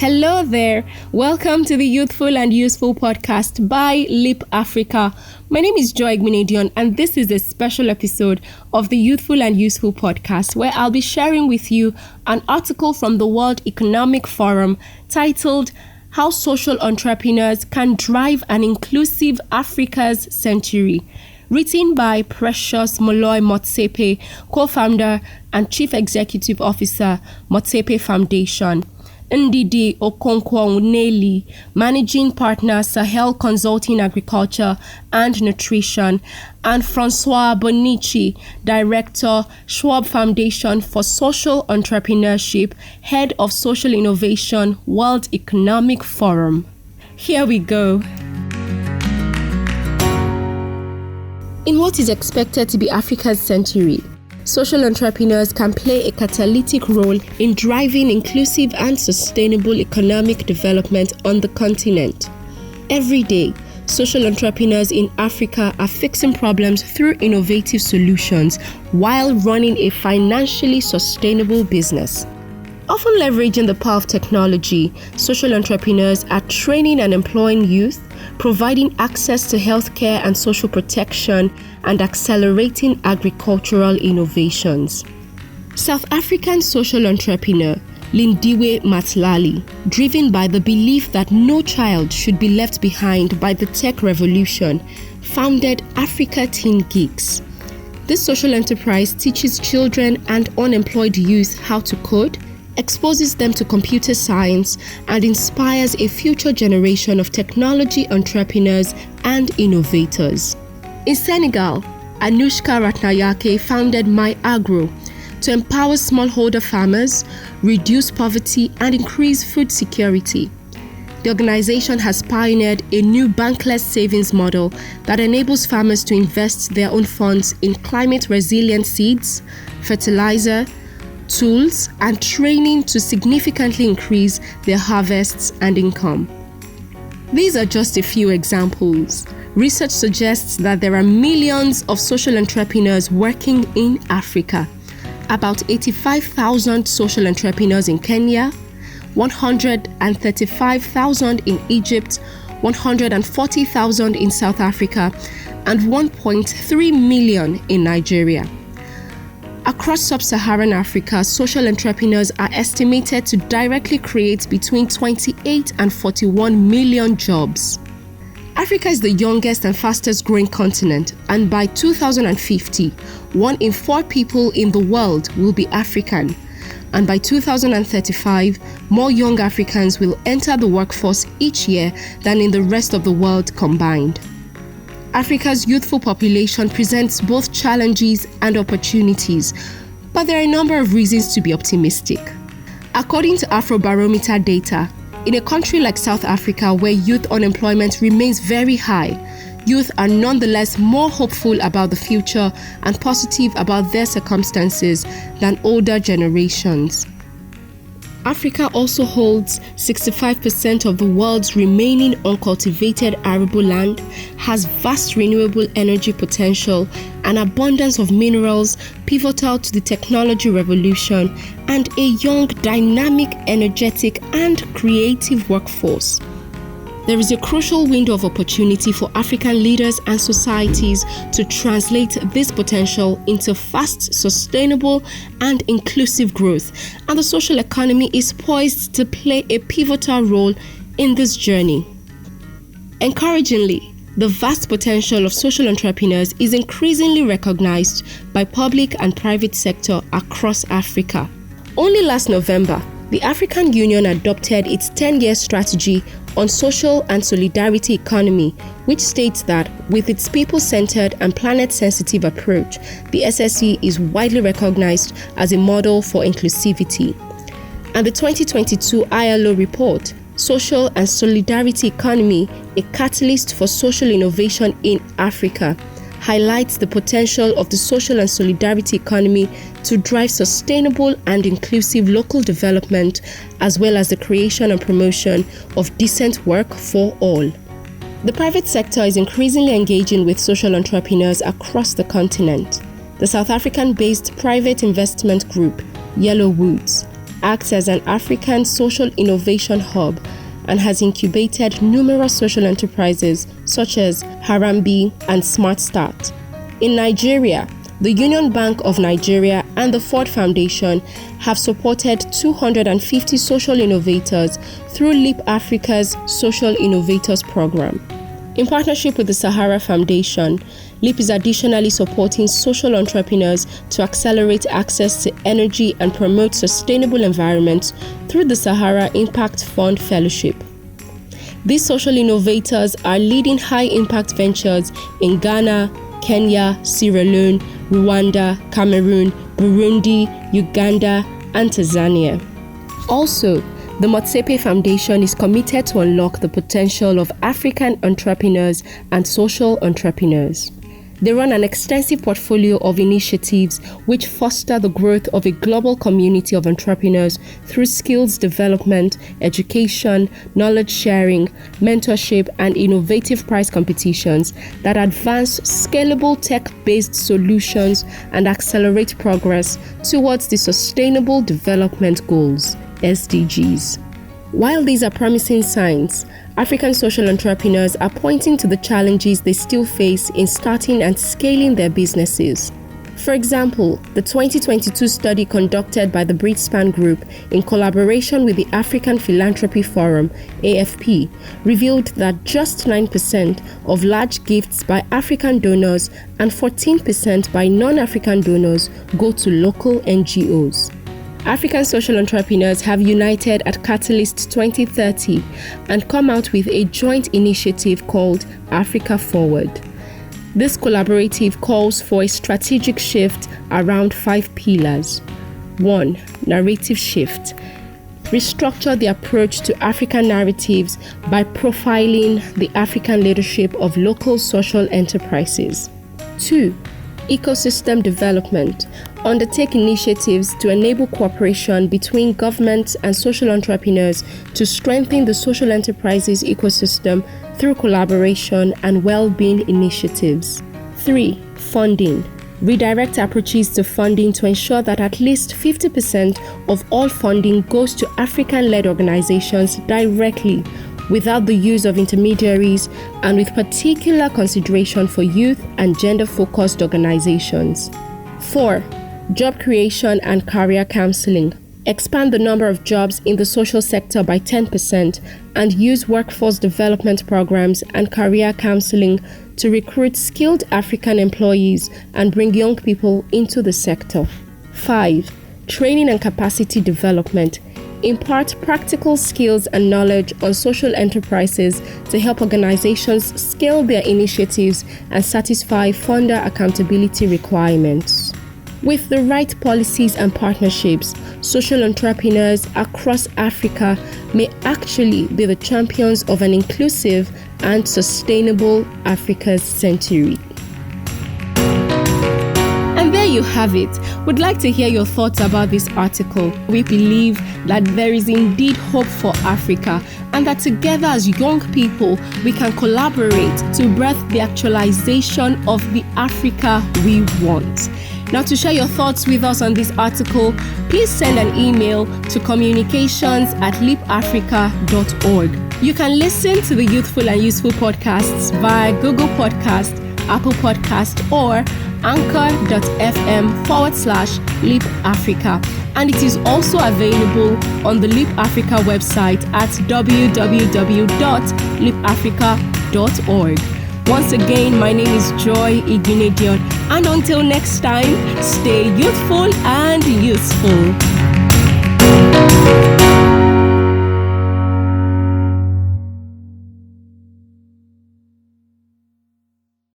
Hello there. Welcome to the Youthful and Useful podcast by Leap Africa. My name is Joy Gminedion, and this is a special episode of the Youthful and Useful podcast where I'll be sharing with you an article from the World Economic Forum titled How Social Entrepreneurs Can Drive an Inclusive Africa's Century, written by Precious Moloi-Motsepe, co-founder and chief executive officer, Motsepe Foundation. Ndidi, Okonkwo, Nwuneli, managing partner, Sahel Consulting Agriculture and Nutrition, and François, Bonnici, director, Schwab Foundation for Social Entrepreneurship, head of Social Innovation, World Economic Forum. Here we go. In what is expected to be Africa's century, social entrepreneurs can play a catalytic role in driving inclusive and sustainable economic development on the continent. Every day, social entrepreneurs in Africa are fixing problems through innovative solutions while running a financially sustainable business. Often leveraging the power of technology, social entrepreneurs are training and employing youth, providing access to healthcare and social protection, and accelerating agricultural innovations. South African social entrepreneur Ndidi Moloi-Motsepe, driven by the belief that no child should be left behind by the tech revolution, founded Africa Teen Geeks. This social enterprise teaches children and unemployed youth how to code, exposes them to computer science, and inspires a future generation of technology entrepreneurs and innovators. In Senegal, Anushka Ratnayake founded My Agro to empower smallholder farmers, reduce poverty, and increase food security. The organization has pioneered a new bankless savings model that enables farmers to invest their own funds in climate-resilient seeds, fertilizer, tools, and training to significantly increase their harvests and income. These are just a few examples. Research suggests that there are millions of social entrepreneurs working in Africa. About 85,000 social entrepreneurs in Kenya, 135,000 in Egypt, 140,000 in South Africa, and 1.3 million in Nigeria. Across sub-Saharan Africa, social entrepreneurs are estimated to directly create between 28 and 41 million jobs. Africa is the youngest and fastest growing continent, and by 2050, 1 in 4 people in the world will be African. And by 2035, more young Africans will enter the workforce each year than in the rest of the world combined. Africa's youthful population presents both challenges and opportunities, but there are a number of reasons to be optimistic. According to Afrobarometer data, in a country like South Africa where youth unemployment remains very high, youth are nonetheless more hopeful about the future and positive about their circumstances than older generations. Africa also holds 65% of the world's remaining uncultivated arable land, has vast renewable energy potential, an abundance of minerals pivotal to the technology revolution, and a young, dynamic, energetic, and creative workforce. There is a crucial window of opportunity for African leaders and societies to translate this potential into fast, sustainable, and inclusive growth, and the social economy is poised to play a pivotal role in this journey. Encouragingly, the vast potential of social entrepreneurs is increasingly recognized by public and private sector across Africa. Only last November, the African Union adopted its 10-year strategy on social and solidarity economy, which states that with its people-centered and planet-sensitive approach, the SSE is widely recognized as a model for inclusivity. And the 2022 ILO report, Social and Solidarity Economy, a Catalyst for Social Innovation in Africa, highlights the potential of the social and solidarity economy to drive sustainable and inclusive local development, as well as the creation and promotion of decent work for all. The private sector is increasingly engaging with social entrepreneurs across the continent. The South African-based private investment group, Yellow Woods, acts as an African social innovation hub and has incubated numerous social enterprises such as Harambe and Smart Start. In Nigeria, the Union Bank of Nigeria and the Ford Foundation have supported 250 social innovators through Leap Africa's Social Innovators Program. In partnership with the Sahara Foundation, Leap is additionally supporting social entrepreneurs to accelerate access to energy and promote sustainable environments through the Sahara Impact Fund Fellowship. These social innovators are leading high-impact ventures in Ghana, Kenya, Sierra Leone, Rwanda, Cameroon, Burundi, Uganda, and Tanzania. Also, the Motsepe Foundation is committed to unlock the potential of African entrepreneurs and social entrepreneurs. They run an extensive portfolio of initiatives which foster the growth of a global community of entrepreneurs through skills development, education, knowledge sharing, mentorship, and innovative prize competitions that advance scalable tech-based solutions and accelerate progress towards the Sustainable Development Goals, SDGs. While these are promising signs, African social entrepreneurs are pointing to the challenges they still face in starting and scaling their businesses. For example, the 2022 study conducted by the Britspan Group in collaboration with the African Philanthropy Forum, AFP, revealed that just 9% of large gifts by African donors and 14% by non-African donors go to local NGOs. African social entrepreneurs have united at Catalyst 2030 and come out with a joint initiative called Africa Forward. This collaborative calls for a strategic shift around 5 pillars. 1. Narrative shift. Restructure the approach to African narratives by profiling the African leadership of local social enterprises. 2. Ecosystem development. Undertake initiatives to enable cooperation between governments and social entrepreneurs to strengthen the social enterprises ecosystem through collaboration and well-being initiatives. 3. Funding. Redirect approaches to funding to ensure that at least 50% of all funding goes to African-led organizations directly, without the use of intermediaries and with particular consideration for youth and gender-focused organizations. 4. Job creation and career counseling. Expand the number of jobs in the social sector by 10% and use workforce development programs and career counseling to recruit skilled African employees and bring young people into the sector. 5. Training and capacity development. Impart practical skills and knowledge on social enterprises to help organizations scale their initiatives and satisfy funder accountability requirements. With the right policies and partnerships, social entrepreneurs across Africa may actually be the champions of an inclusive and sustainable Africa's century. And there you have it. We'd like to hear your thoughts about this article. We believe that there is indeed hope for Africa and that together as young people, we can collaborate to birth the actualization of the Africa we want. Now, to share your thoughts with us on this article, please send an email to communications@leapafrica.org. You can listen to the Youthful and Useful podcasts via Google Podcast, Apple Podcast, or anchor.fm/Leap Africa. And it is also available on the Leap Africa website at www.leapafrica.org. Once again, my name is Joy Iginedion, and until next time, stay youthful and useful.